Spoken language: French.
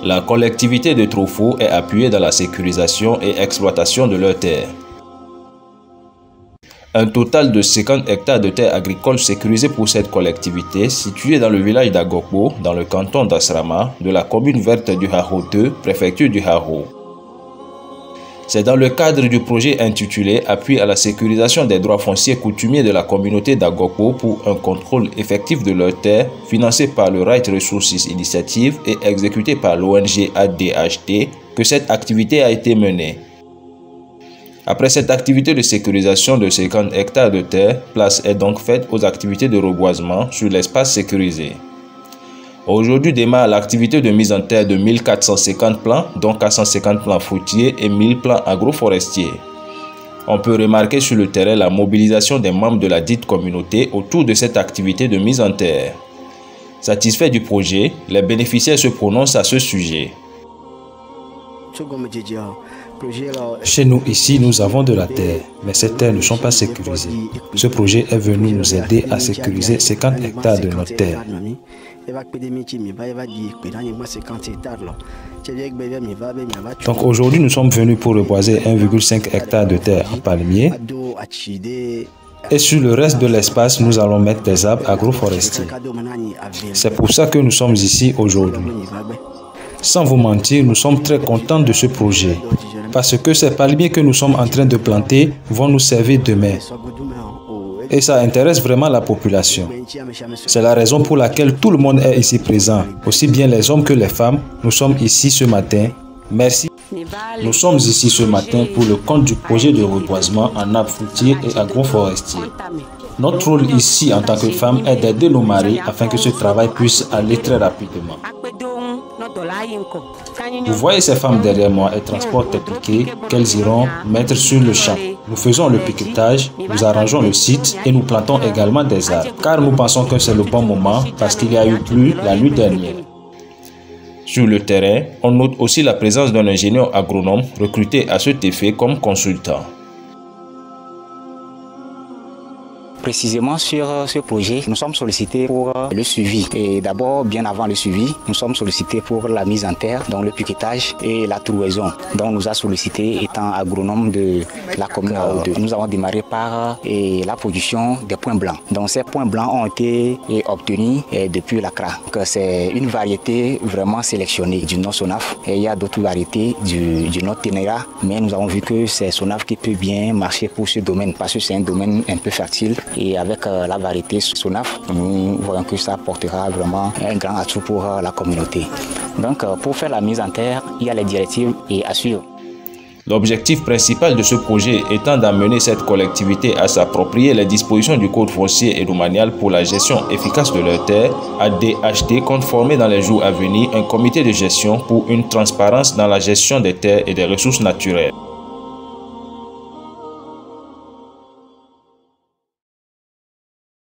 La collectivité de Trofo est appuyée dans la sécurisation et exploitation de leurs terres. Un total de 50 hectares de terres agricoles sécurisées pour cette collectivité, située dans le village d'Agokbo, dans le canton d'Asrama, de la commune verte du Haro 2, préfecture du Haro. C'est dans le cadre du projet intitulé « Appui à la sécurisation des droits fonciers coutumiers de la communauté d'Agokbo pour un contrôle effectif de leurs terres » financé par le Right Resources Initiative et exécuté par l'ONG ADHD que cette activité a été menée. Après cette activité de sécurisation de 50 hectares de terre, place est donc faite aux activités de reboisement sur l'espace sécurisé. Aujourd'hui démarre l'activité de mise en terre de 1450 plants, dont 450 plants fruitiers et 1000 plants agroforestiers. On peut remarquer sur le terrain la mobilisation des membres de la dite communauté autour de cette activité de mise en terre. Satisfaits du projet, les bénéficiaires se prononcent à ce sujet. Chez nous ici, nous avons de la terre, mais ces terres ne sont pas sécurisées. Ce projet est venu nous aider à sécuriser 50 hectares de notre terre. Donc aujourd'hui, nous sommes venus pour reboiser 1,5 hectare de terre en palmier. Et sur le reste de l'espace, nous allons mettre des arbres agroforestiers. C'est pour ça que nous sommes ici aujourd'hui. Sans vous mentir, nous sommes très contents de ce projet, parce que ces palmiers que nous sommes en train de planter vont nous servir demain. Et ça intéresse vraiment la population. C'est la raison pour laquelle tout le monde est ici présent, aussi bien les hommes que les femmes. Nous sommes ici ce matin. Merci. Nous sommes ici ce matin pour le compte du projet de reboisement en arbres fruitiers et agroforestiers. Notre rôle ici en tant que femme est d'aider nos maris afin que ce travail puisse aller très rapidement. Vous voyez ces femmes derrière moi, elles transportent des piquets qu'elles iront mettre sur le champ. Nous faisons le piquetage, nous arrangeons le site et nous plantons également des arbres. Car nous pensons que c'est le bon moment parce qu'il y a eu plu la nuit dernière. Sur le terrain, on note aussi la présence d'un ingénieur agronome recruté à cet effet comme consultant. Précisément sur ce projet, nous sommes sollicités pour le suivi. Et d'abord, bien avant le suivi, nous sommes sollicités pour la mise en terre, donc le piquetage et la trouaison. Donc nous a sollicité étant agronome de la commune. Nous avons démarré par la production des points blancs. Donc ces points blancs ont été obtenus depuis l'Accra. C'est une variété vraiment sélectionnée du Nord Sonaf. Et il y a d'autres variétés du Nord Ténéra, mais nous avons vu que c'est Sonaf qui peut bien marcher pour ce domaine, parce que c'est un domaine un peu fertile. Et avec la variété Sonaf, nous voyons que ça apportera vraiment un grand atout pour la communauté. Donc pour faire la mise en terre, il y a les directives et à suivre. L'objectif principal de ce projet étant d'amener cette collectivité à s'approprier les dispositions du Code foncier et domanial pour la gestion efficace de leurs terres, ADHD compte former dans les jours à venir un comité de gestion pour une transparence dans la gestion des terres et des ressources naturelles.